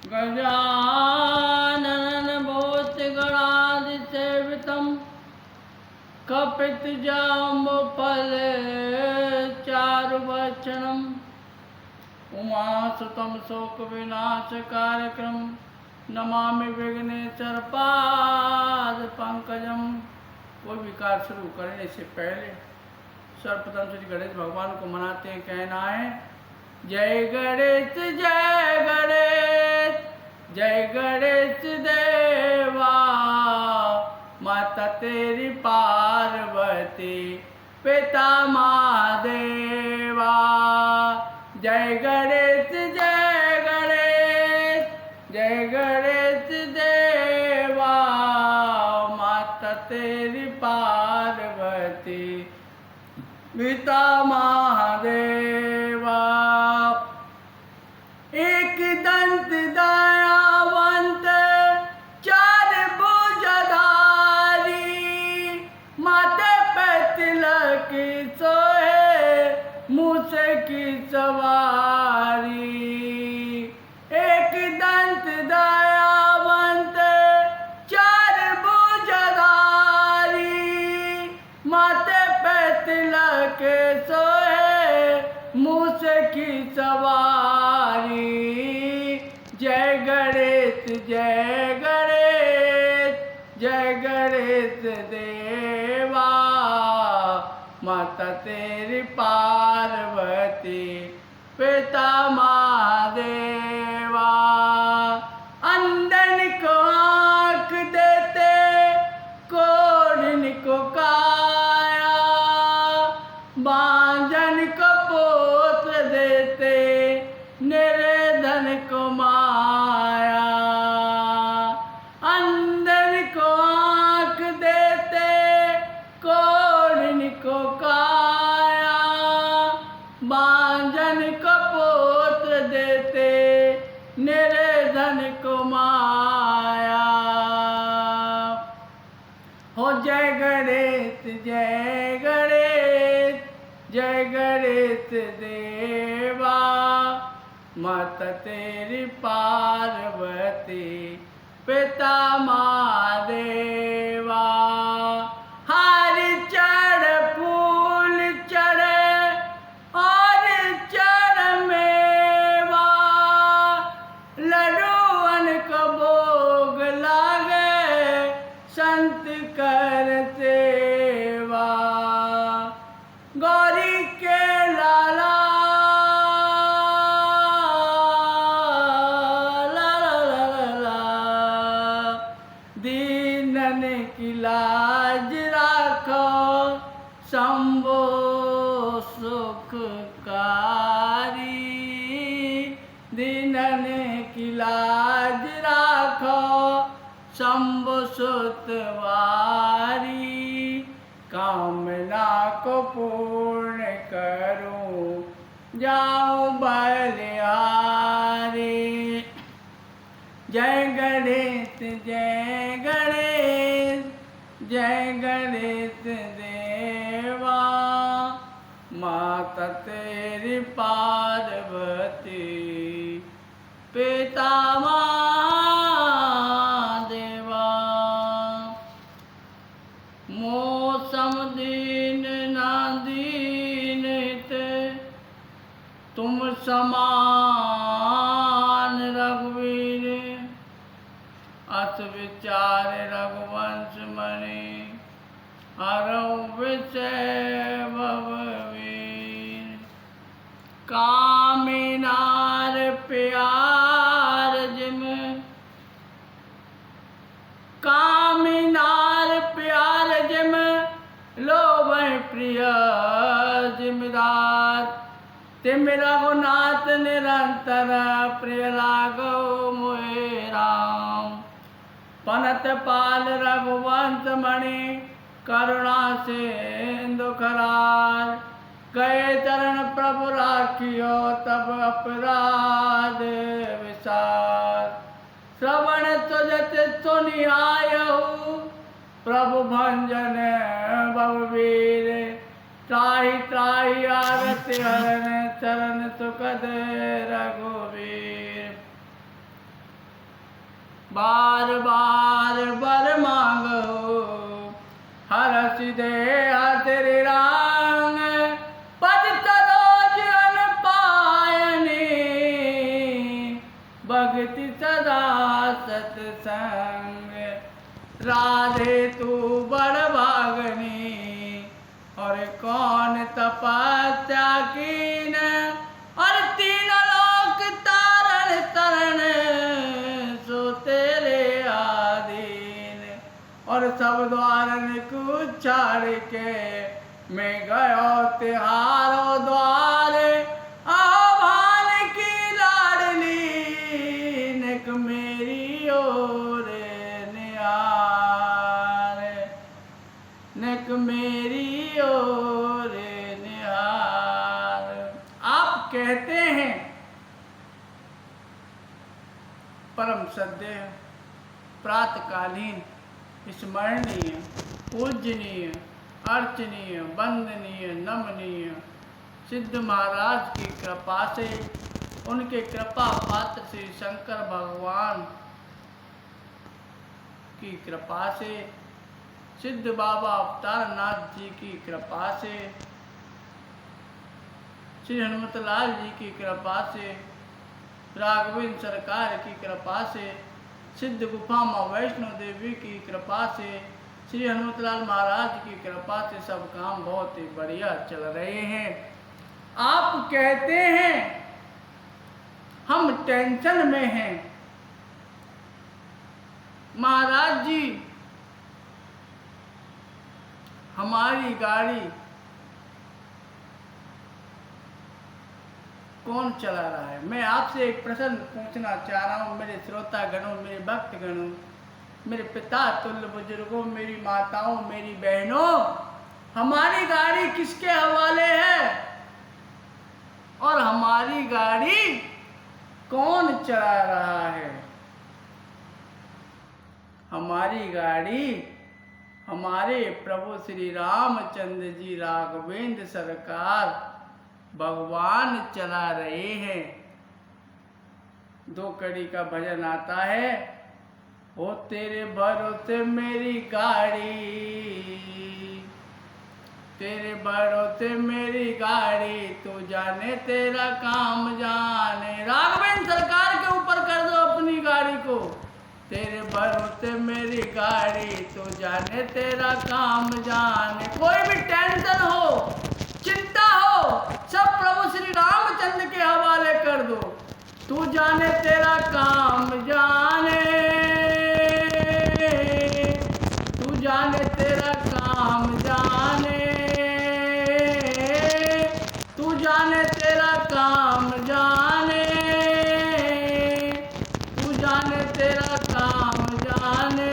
गजानन भूतगणादिसेवितं कपितजम्बुफलचारुभक्षणं उमासुतं शोकविनाशकारकं नमामि विघ्नेश्वरपादपंकजं। कोई भी कार्य शुरू करने से पहले सर्वप्रथम श्री गणेश भगवान को मनाते हैं। कहना है जय गणेश जय गणेश जय गणेश देवा, माता तेरी पार्वती पिता महादेवा। जय गणेश जय गणेश जय गणेश देवा, माता तेरी पार्वती पिता महादेवा। एक दंत दयावंत चार भुजधारी, माथे पे तिलक सोहे मूस की सवारी। एक दंत दयावंत चार भुजधारी, माथे पे तिलक सोहे मूस की सवारी। जय गणेश जय गणेश जय गणेश देवा, माता तेरी पार्वती पिता महादेवा। अंधन को आँख देते कोढ़िन को काया, बांझन को पुत्र देते निर्धन को माया। अंधन को आँख देते कोढ़िन को काया, बांझन को पुत्र देते निर्धन को माया। हो जय गणेश जय गणेश जय गणेश देवा, माता तेरी पार्वती पिता महादेवा। हर चढ़ फूल चढ़े और चढ़ मेवा, लड्डूअन को भोग लागे संत कर सेवा। गौरी के लाला ला ला ला ला, दीनन की लाज राखो शंभो सुखकारी। दीनन की लाज राखो शंभो सुतवारी। कामना को पूर्ण करूं जाऊं बलिहारी। जय गणेश जय गणेश जय गणेश देवा, माता तेरी पार्वती पिता महादेवा। मौसम दीन ना दीन थे तुम समान रघुवीर, अस विचार रघुवंश मणि हरऊ विषय भववीर। कामिनार प्यार जिम कामिनार प्यार जिम, लोभ प्रिय जिमदार। तिम रघुनाथ निरंतर प्रिय लागो मोहे राम। पनत पाल रघुवंश मणि करुणा सिंधु खरार। गए चरण प्रभु राखियो तब अपराध विसार। श्रवण तुझत सुनियायहु प्रभु भंजन बहुवीर। त्राहि त्राहि आरति हरण चरण सुखद रघुवीर। बार बार बर मांगो हर सिदे तेरे रांग पद सरोज अन पायनी भक्ति सदा सत्संग राधे तू बड़ भागनी और कौन तपस्या कीन और तीन लोक तारण तरण सो तेरे आधीन और सब द्वारन को छाड़ के मैं गयो तिहारो द्वारे आभान की लाडली नेक मेरी ओर निहार नेक मेरी ओर निहार। आप कहते हैं परम सद्य प्रातकालीन स्मरणीय पूजनीय अर्चनीय वंदनीय नमनीय सिद्ध महाराज की कृपा से उनके कृपा पात्र श्री शंकर भगवान की कृपा से सिद्ध बाबा अवतार नाथ जी की कृपा से श्री हनुमतलाल जी की कृपा से राघवेंद्र सरकार की कृपा से सिद्ध गुफा माँ वैष्णो देवी की कृपा से श्री हनुमतलाल महाराज की कृपा से सब काम बहुत ही बढ़िया चल रहे हैं। आप कहते हैं हम टेंशन में हैं। महाराज जी हमारी गाड़ी कौन चला रहा है? मैं आपसे एक प्रश्न पूछना चाह रहा हूँ मेरे श्रोता गणों, मेरे भक्त गणों, मेरे पिता तुल्य बुजुर्गों, मेरी माताओं, मेरी बहनों, हमारी गाड़ी किसके हवाले है और हमारी गाड़ी कौन चला रहा है? हमारी गाड़ी हमारे प्रभु श्री रामचंद्र जी राघवेंद्र सरकार भगवान चला रहे हैं। दो कड़ी का भजन आता है, ओ तेरे भरोसे मेरी गाड़ी, तेरे भरोसे मेरी गाड़ी, तू जाने तेरा काम जाने। राघवेंद्र सरकार के ऊपर कर दो अपनी गाड़ी को। तेरे भरोसे मेरी गाड़ी, तू जाने तेरा काम जाने। कोई भी टेंशन हो, चिंता हो, सब प्रभु श्री रामचंद्र के हवाले कर दो। तू जाने तेरा काम जाने, तू जाने तेरा काम जाने, तू जाने तेरा काम जाने, तू जाने तेरा काम जाने।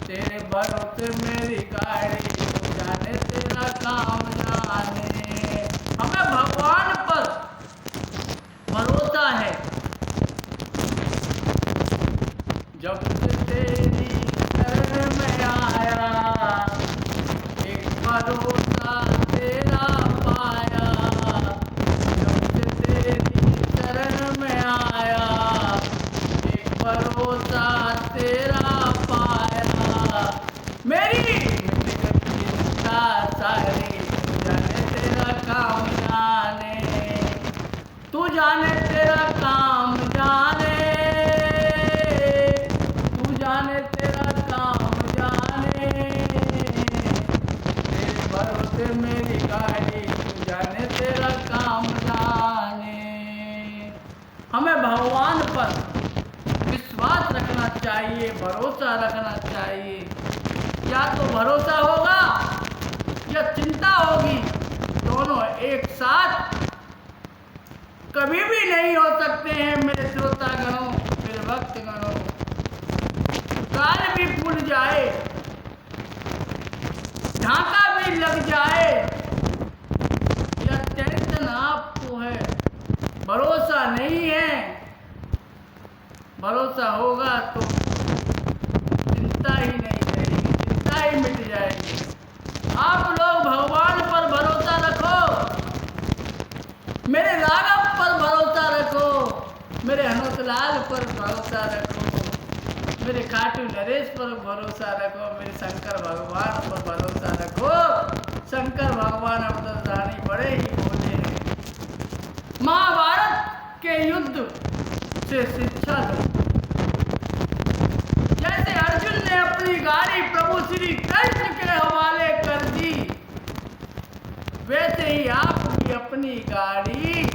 तेरे भरोसे मेरी गाड़ी, तू जाने तेरा काम जाने। हमें भगवान पर भरोसा है। जब से तेरी शरण में आया, एक भरोसा तेरा पाया। जब से तेरी शरण में आया, एक भरोसा तेरा पाया। मेरी चिंता सारी, जाने तेरा काम जाने, तू जाने तेरा काम जाने, तू जाने तेरा काम जाने। तेरे भरोसे मेरी गाड़ी, तू जाने तेरा काम जाने। हमें भगवान पर विश्वास रखना चाहिए, भरोसा रखना चाहिए। या तो भरोसा होगा या चिंता होगी, दोनों एक साथ कभी भी नहीं हो सकते हैं। मेरे श्रोता गणों, मेरे भक्त गणों, काल भी फूल जाए, ढाका भी लग जाए, या टेंशन आपको है, भरोसा नहीं है, भरोसा होगा तो चिंता ही नहीं रहेगी, चिंता ही मिट जाएगी। आप लोग भगवान पर भरोसा रखो, मेरे राघव पर भरोसा रखो, मेरे हनुमतलाल पर भरोसा रखो, मेरे खाटू नरेश पर भरोसा रखो, मेरे शंकर भगवान पर भरोसा रखो। शंकर भगवान अवतारधारी बड़े ही बोले हैं। महाभारत के युद्ध से शिक्षा लो। जैसे अर्जुन ने अपनी गाड़ी प्रभु श्री कृष्ण के हवाले कर दी, वैसे ही आप भी अपनी गाड़ी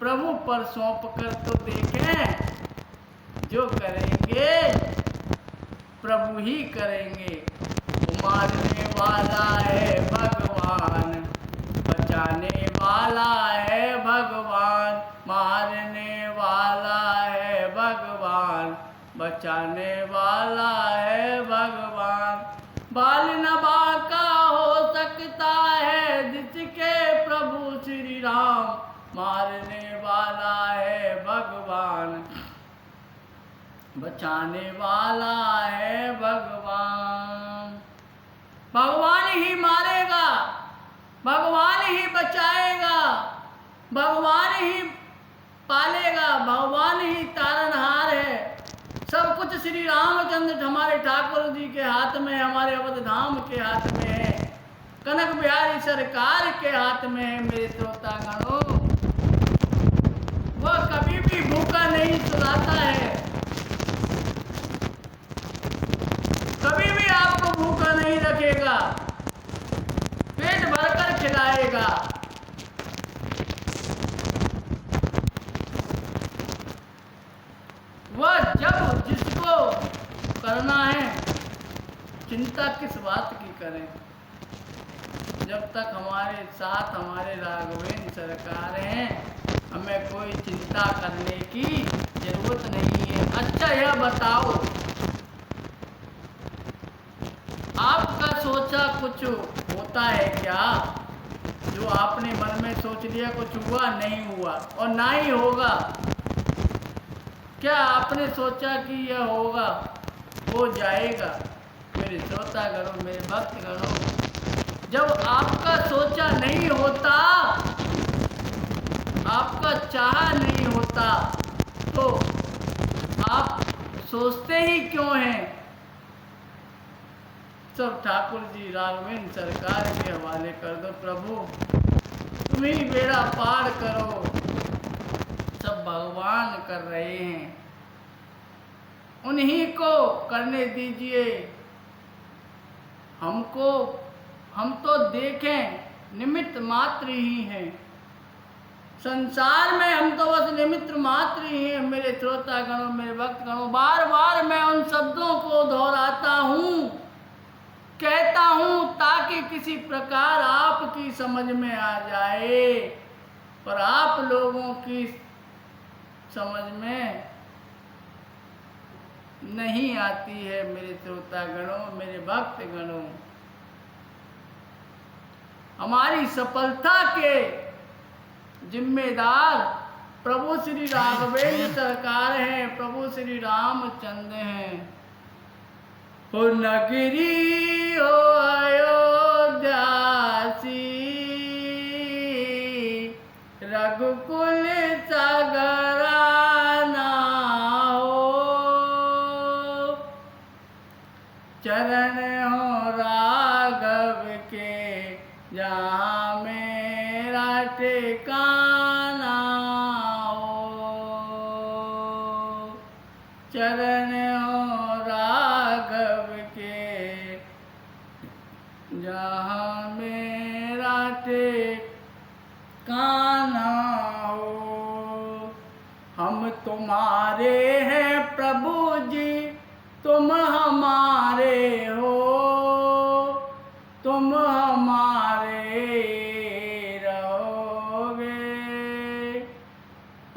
प्रभु पर सौंप कर तो देखें। जो करेंगे प्रभु ही करेंगे। मारने वाला है भगवान, बचाने वाला है भगवान, मारने वाला है भगवान, बचाने वाला है भगवान। बाल न बांका हो सकता है जिसके प्रभु श्री राम, मारने वाला है भगवान, बचाने वाला है भगवान। भगवान ही मारेगा, भगवान ही बचाएगा, भगवान ही पालेगा, भगवान ही तारनहार है। सब कुछ श्री रामचंद्र हमारे ठाकुर जी के हाथ में, हमारे अवध धाम के हाथ में है, कनक बिहारी सरकार के हाथ में है। मेरे श्रोतागणों, वह कभी भी भूखा नहीं सुलाता है, कभी भी आपको भूखा नहीं रखेगा, पेट भरकर खिलाएगा। वह जब जिसको करना है, चिंता किस बात की करें। जब तक हमारे साथ हमारे राघवेंद्र सरकार हैं, हमें कोई चिंता करने की जरूरत नहीं है। अच्छा यह बताओ, आपका सोचा कुछ होता है क्या? जो आपने मन में सोच लिया कुछ हुआ नहीं हुआ और ना ही होगा। क्या आपने सोचा कि यह होगा, हो जाएगा? मेरे श्रोतागणों, मेरे भक्तगणों, जब आपका सोचा नहीं होता, आपका चाहा नहीं होता, तो आप सोचते ही क्यों हैं? सब ठाकुर जी राघवेंद्र सरकार के हवाले कर दो। प्रभु तुम ही बेड़ा पार करो। सब भगवान कर रहे हैं, उन्हीं को करने दीजिए। हमको, हम तो देखें निमित्त मात्र ही हैं संसार में, हम तो बस निमित्त मात्र ही हैं। मेरे श्रोतागणों, मेरे भक्तगणों, बार बार मैं उन शब्दों को दोहराता हूँ, कहता हूँ, ताकि किसी प्रकार आपकी समझ में आ जाए, पर आप लोगों की समझ में नहीं आती है। मेरे श्रोतागणों, मेरे भक्तगणों, हमारी सफलता के जिम्मेदार प्रभु श्री राघवेंद्र सरकार हैं, प्रभु श्री रामचंद्र हैं। हो नगरी हो अयोध्यासी, रघुकुल सगराना हो, चरण हो राघव के जहाँ मेरा ठिकाना हो, चरण हो राघव के जहाँ मेरा ठिकाना हो। हम तुम्हारे हैं प्रभु जी, तुम हमारे हो, तुम हमारे रहोगे।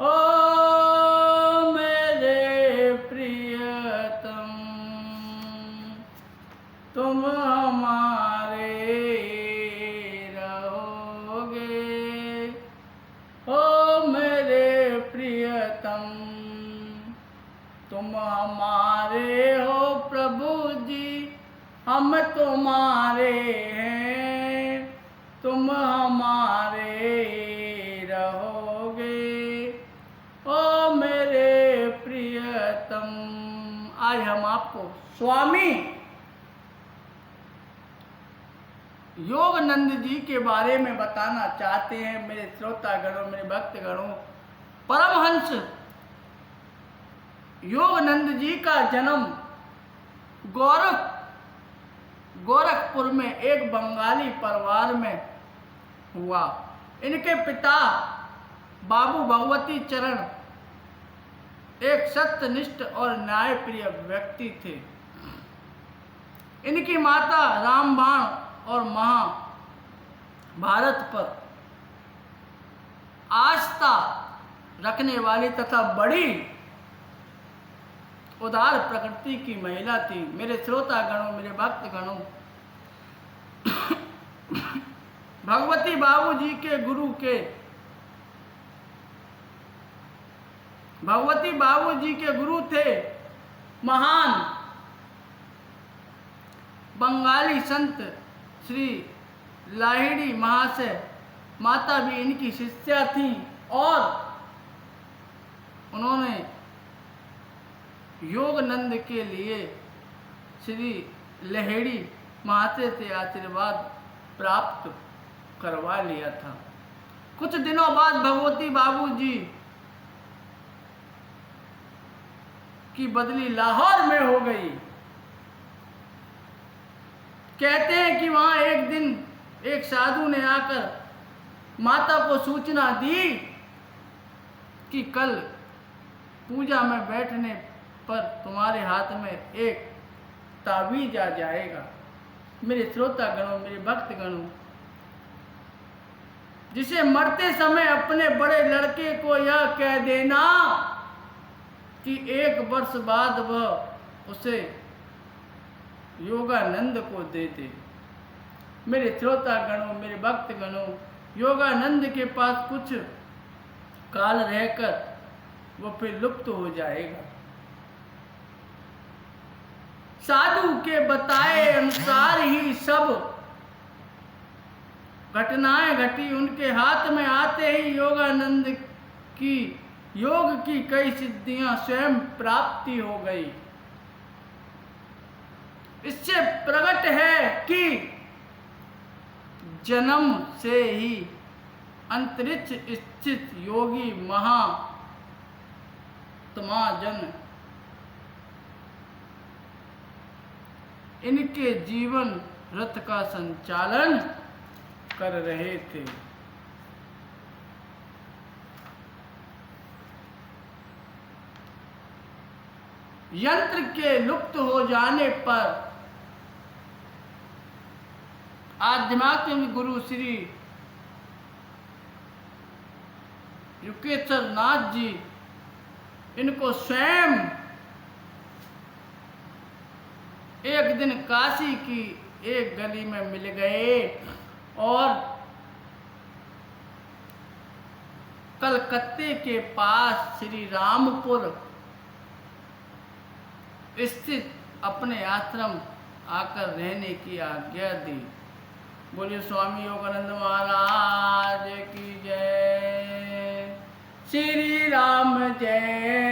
ओ मेरे प्रियतम, तुम हमारे रहोगे। ओ मेरे प्रियतम, तुम हमारे हो प्रभु जी, हम तुम्हारे हैं, तुम हमारे रहोगे। आपको स्वामी योगानंद जी के बारे में बताना चाहते हैं। मेरे श्रोतागणों, मेरे भक्तगणों, परमहंस योगानंद जी का जन्म गोरखपुर में एक बंगाली परिवार में हुआ। इनके पिता बाबू भगवती चरण एक सत्यनिष्ठ और न्यायप्रिय व्यक्ति थे। इनकी माता रामबाण और महाभारत पर आस्था रखने वाली तथा बड़ी उदार प्रकृति की महिला थी। मेरे श्रोतागणों, मेरे भक्तगणों, भगवती बाबूजी के गुरु थे महान बंगाली संत श्री लाहिड़ी महाशय। माता भी इनकी शिष्या थी और उन्होंने योगानंद के लिए श्री लाहिड़ी महाशय से आशीर्वाद प्राप्त करवा लिया था। कुछ दिनों बाद भगवती बाबूजी की बदली लाहौर में हो गई। कहते हैं कि वहां एक दिन एक साधु ने आकर माता को सूचना दी कि कल पूजा में बैठने पर तुम्हारे हाथ में एक ताबीज आ जाएगा। मेरे श्रोतागणों, मेरे भक्तगणों, जिसे मरते समय अपने बड़े लड़के को यह कह देना कि 1 वर्ष बाद वह उसे योगानंद को दे दे। मेरे श्रोतागणों, मेरे भक्तगणों, योगानंद के पास कुछ काल रहकर वह फिर लुप्त हो जाएगा। साधु के बताए अनुसार ही सब घटनाएं घटी। उनके हाथ में आते ही योगानंद की योग की कई सिद्धियां स्वयं प्राप्ति हो गई। इससे प्रकट है कि जन्म से ही अंतरिक्ष स्थित योगी महात्मा जन इनके जीवन रथ का संचालन कर रहे थे। यंत्र के लुप्त हो जाने पर आध्यात्मिक गुरु श्री युकेश्वर नाथ जी इनको स्वयं एक दिन काशी की एक गली में मिल गए और कलकत्ते के पास श्री रामपुर स्थित अपने आश्रम आकर रहने की आज्ञा दी। बोलिए स्वामी योगानंद महाराज की जय। श्री राम जय